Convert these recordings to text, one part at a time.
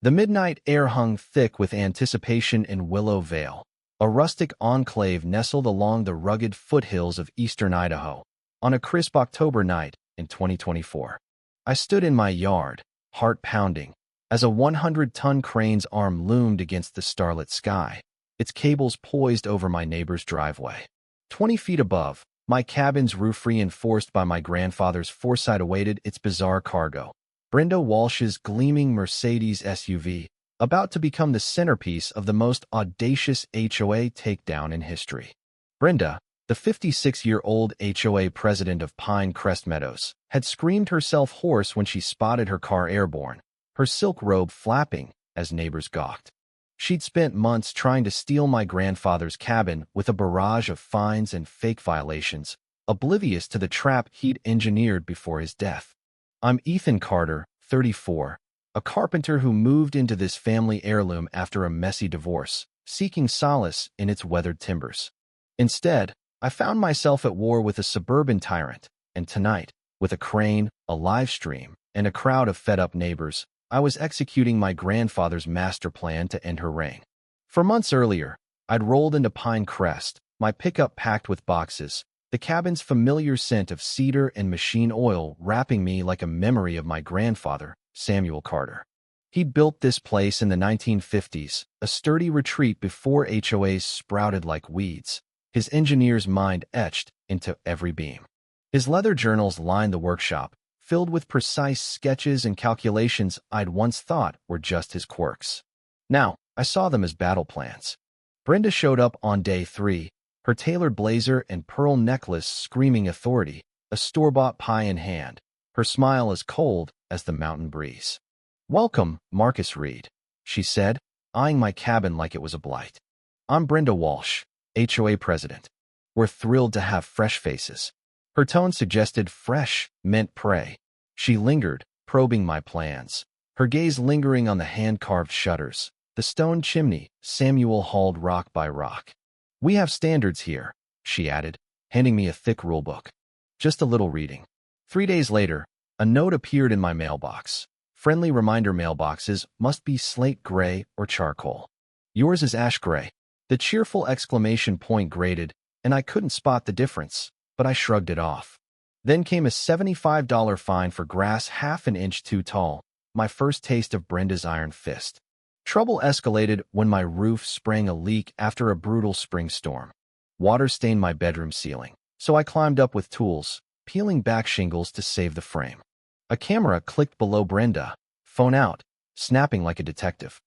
The midnight air hung thick with anticipation in Willow Vale, a rustic enclave nestled along the rugged foothills of eastern Idaho. On a crisp October night in 2024, I stood in my yard, heart pounding, as a 100-ton crane's arm loomed against the starlit sky, its cables poised over my neighbor's driveway. 20 feet above, my cabin's roof, reinforced by my grandfather's foresight, awaited its bizarre cargo. Brenda Walsh's gleaming Mercedes SUV, about to become the centerpiece of the most audacious HOA takedown in history. Brenda, the 56-year-old HOA president of Pine Crest Meadows, had screamed herself hoarse when she spotted her car airborne, her silk robe flapping as neighbors gawked. She'd spent months trying to steal my grandfather's cabin with a barrage of fines and fake violations, oblivious to the trap he'd engineered before his death. I'm Ethan Carter, 34, a carpenter who moved into this family heirloom after a messy divorce, seeking solace in its weathered timbers. Instead, I found myself at war with a suburban tyrant, and tonight, with a crane, a live stream, and a crowd of fed-up neighbors, I was executing my grandfather's master plan to end her reign. For months earlier, I'd rolled into Pine Crest, my pickup packed with boxes, the cabin's familiar scent of cedar and machine oil wrapping me like a memory of my grandfather, Samuel Carter. He'd built this place in the 1950s, a sturdy retreat before HOAs sprouted like weeds, his engineer's mind etched into every beam. His leather journals lined the workshop, filled with precise sketches and calculations I'd once thought were just his quirks. Now, I saw them as battle plans. Brenda showed up on day 3, her tailored blazer and pearl necklace screaming authority, a store-bought pie in hand, her smile as cold as the mountain breeze. "Welcome, Marcus Reed," she said, eyeing my cabin like it was a blight. "I'm Brenda Walsh, HOA president. We're thrilled to have fresh faces." Her tone suggested fresh meant prey. She lingered, probing my plans, her gaze lingering on the hand-carved shutters, the stone chimney Samuel hauled rock by rock. "We have standards here," she added, handing me a thick rulebook. Just a little reading. 3 days later, a note appeared in my mailbox. Friendly reminder: mailboxes must be slate gray or charcoal. Yours is ash gray. The cheerful exclamation point grated, and I couldn't spot the difference, but I shrugged it off. Then came a $75 fine for grass half an inch too tall, my first taste of Brenda's iron fist. Trouble escalated when my roof sprang a leak after a brutal spring storm. Water stained my bedroom ceiling, so I climbed up with tools, peeling back shingles to save the frame. A camera clicked below Brenda. "Phone out," snapping like a detective.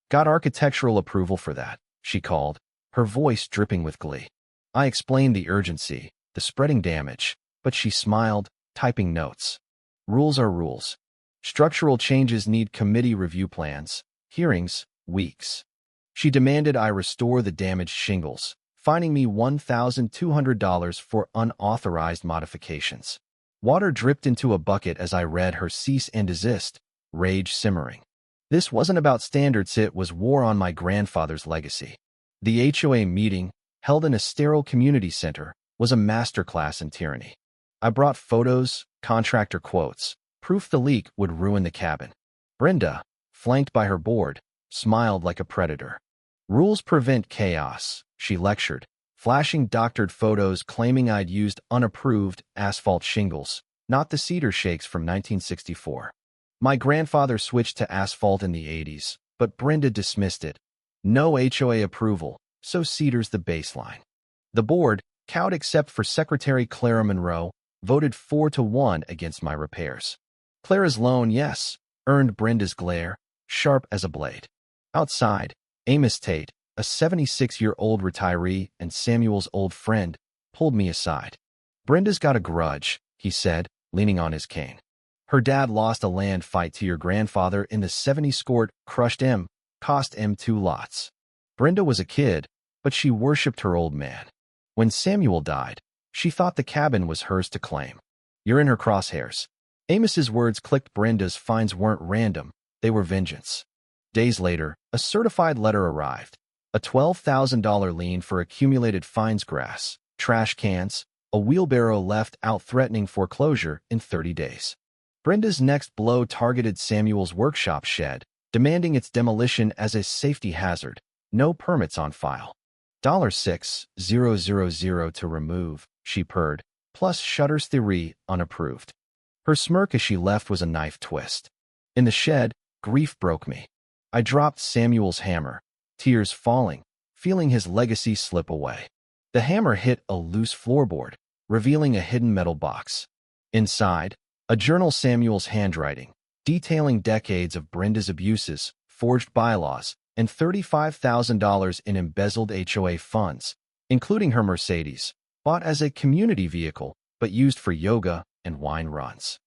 "Got architectural approval for that," she called, her voice dripping with glee. I explained the urgency, the spreading damage, but she smiled, typing notes. "Rules are rules. Structural changes need committee review plans, hearings, weeks." She demanded I restore the damaged shingles, fining me $1,200 for unauthorized modifications. Water dripped into a bucket as I read her cease and desist, rage simmering. This wasn't about standards, it was war on my grandfather's legacy. The HOA meeting, held in a sterile community center, was a masterclass in tyranny. I brought photos, contractor quotes, proof the leak would ruin the cabin. Brenda, flanked by her board, smiled like a predator. "Rules prevent chaos," she lectured, flashing doctored photos claiming I'd used unapproved asphalt shingles, not the cedar shakes from 1964. My grandfather switched to asphalt in the 80s, but Brenda dismissed it. No HOA approval, so cedar's the baseline. The board, cowed except for Secretary Clara Monroe, voted 4-1 against my repairs. Clara's lone yes earned Brenda's glare, sharp as a blade. Outside, Amos Tate, a 76-year-old retiree and Samuel's old friend, pulled me aside. "Brenda's got a grudge," he said, leaning on his cane. "Her dad lost a land fight to your grandfather in the 70s, cost him 2 lots. Brenda was a kid, but she worshipped her old man. When Samuel died, she thought the cabin was hers to claim. You're in her crosshairs." Amos's words clicked. Brenda's fines weren't random, they were vengeance. Days later, a certified letter arrived. A $12,000 lien for accumulated fines, grass, trash cans, a wheelbarrow left out threatening foreclosure in 30 days. Brenda's next blow targeted Samuel's workshop shed, demanding its demolition as a safety hazard. No permits on file. $6,000 to remove, she purred, plus Shutter's theory unapproved. Her smirk as she left was a knife twist. In the shed, grief broke me. I dropped Samuel's hammer, tears falling, feeling his legacy slip away. The hammer hit a loose floorboard, revealing a hidden metal box. Inside, a journal, Samuel's handwriting, detailing decades of Brenda's abuses, forged bylaws, and $35,000 in embezzled HOA funds, including her Mercedes, bought as a community vehicle but used for yoga and wine runs.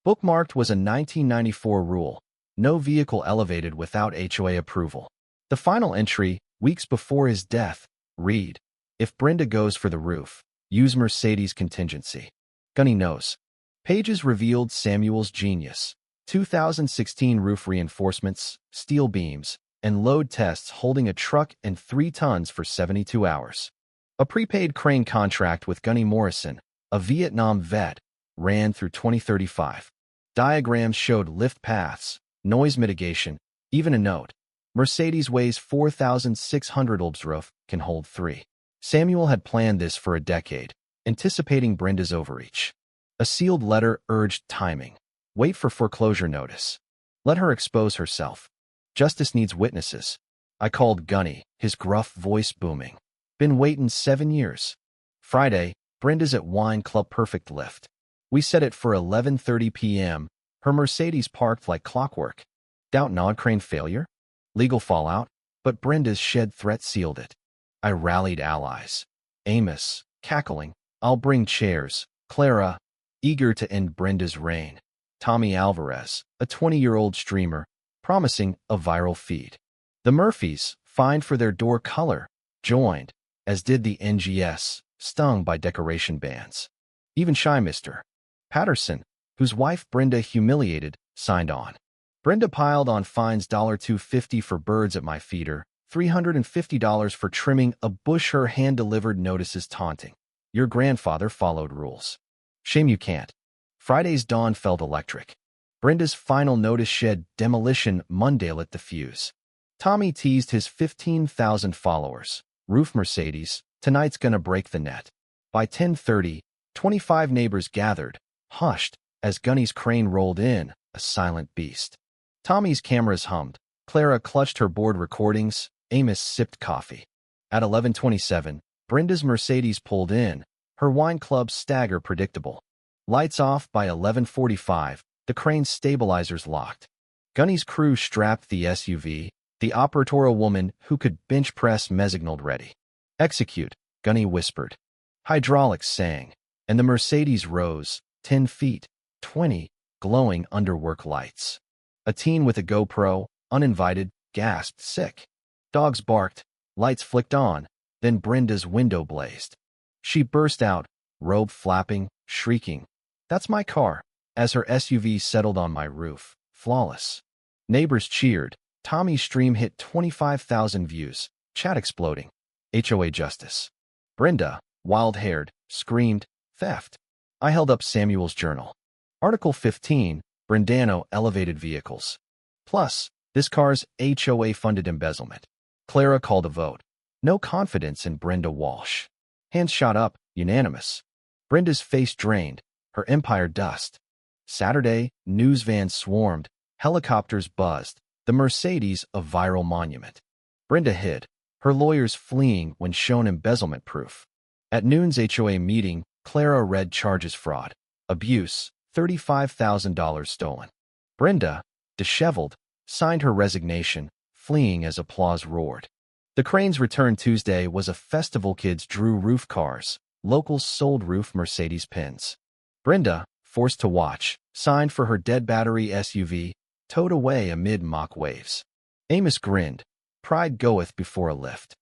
Bookmarked was a 1994 rule: no vehicle elevated without HOA approval. The final entry, weeks before his death, read, "If Brenda goes for the roof, use Mercedes contingency." Gunny knows. Pages revealed Samuel's genius: 2016 roof reinforcements, steel beams, and load tests holding a truck and 3 tons for 72 hours. A prepaid crane contract with Gunny Morrison, a Vietnam vet, ran through 2035. Diagrams showed lift paths, noise mitigation, even a note: Mercedes weighs 4,600 lbs, roof can hold 3. Samuel had planned this for a decade, anticipating Brenda's overreach. A sealed letter urged timing. Wait for foreclosure notice. Let her expose herself. Justice needs witnesses. I called Gunny, his gruff voice booming. Been waiting 7 years. Friday, Brenda's at Wine Club. Perfect lift. We set it for 11:30 p.m. Her Mercedes parked like clockwork. Doubt nod crane failure? Legal fallout? But Brenda's shed threat sealed it. I rallied allies. Amos, cackling, "I'll bring chairs." Clara, eager to end Brenda's reign. Tommy Alvarez, a 20-year-old streamer, promising a viral feed. The Murphys, fined for their door color, joined, as did the NGS, stung by decoration bans. Even shy Mr. Patterson, whose wife Brenda humiliated, signed on. Brenda piled on fines: $250 for birds at my feeder, $350 for trimming a bush. Her hand-delivered notices taunting. Your grandfather followed rules. Shame you can't. Friday's dawn felt electric. Brenda's final notice: shed demolition. Monday lit the fuse. Tommy teased his 15,000 followers. Roof Mercedes, tonight's gonna break the net. By 10:30, 25 neighbors gathered, hushed, as Gunny's crane rolled in, a silent beast. Tommy's cameras hummed. Clara clutched her board recordings. Amos sipped coffee. At 11:27, Brenda's Mercedes pulled in, her Wine Club stagger predictable. Lights off by 11:45, the crane's stabilizers locked. Gunny's crew strapped the SUV, the operatorial woman who could bench press Mesignoled ready. Execute, Gunny whispered. Hydraulics sang, and the Mercedes rose, 10 feet, 20, glowing under work lights. A teen with a GoPro, uninvited, gasped, "Sick." Dogs barked, lights flicked on, then Brenda's window blazed. She burst out, robe flapping, shrieking, "That's my car," as her SUV settled on my roof, flawless. Neighbors cheered. Tommy's stream hit 25,000 views, chat exploding. HOA justice. Brenda, wild-haired, screamed, "Theft." I held up Samuel's journal. Article 15, Brendano elevated vehicles. Plus, this car's HOA-funded embezzlement. Clara called a vote. No confidence in Brenda Walsh. Hands shot up, unanimous. Brenda's face drained, her empire dust. Saturday, news vans swarmed, helicopters buzzed, the Mercedes a viral monument. Brenda hid, her lawyers fleeing when shown embezzlement proof. At noon's HOA meeting, Clara read charges: fraud, abuse, $35,000 stolen. Brenda, disheveled, signed her resignation, fleeing as applause roared. The crane's return Tuesday was a festival. Kids drew roof cars, locals sold roof Mercedes pins. Brenda, forced to watch, signed for her dead battery SUV, towed away amid mock waves. Amos grinned. Pride goeth before a lift.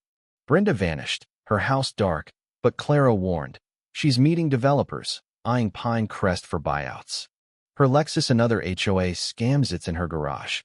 Brenda vanished, her house dark, but Clara warned. She's meeting developers, eyeing Pine Crest for buyouts. Her Lexus, another HOA scams, it's in her garage.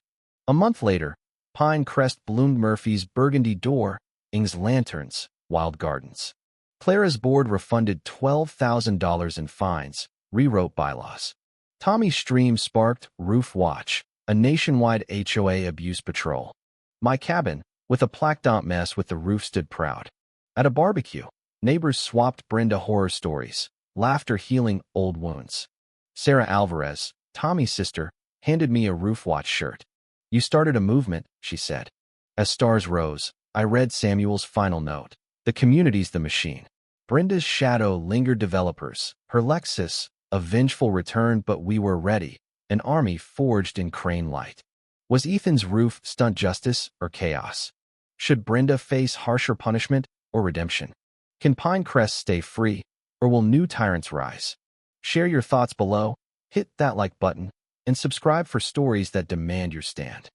A month later, Pine Crest bloomed. Murphy's burgundy door, Ing's lanterns, wild gardens. Clara's board refunded $12,000 in fines, rewrote bylaws. Tommy's stream sparked roof watch, A nationwide HOA abuse patrol. My cabin, with a plaque don't mess with the roof, stood proud. At a barbecue, neighbors swapped Brenda horror stories, laughter healing old wounds. Sarah Alvarez, Tommy's sister, handed me a Roof Watch shirt. You started a movement, she said. As stars rose, I read Samuel's final note. The community's the machine. Brenda's shadow lingered. Developers, her Lexus, a vengeful return, but we were ready, an army forged in crane light. Was Ethan's roof stunt justice or chaos? Should Brenda face harsher punishment or redemption? Can Pinecrest stay free, or will new tyrants rise? Share your thoughts below, hit that like button, and subscribe for stories that demand your stand.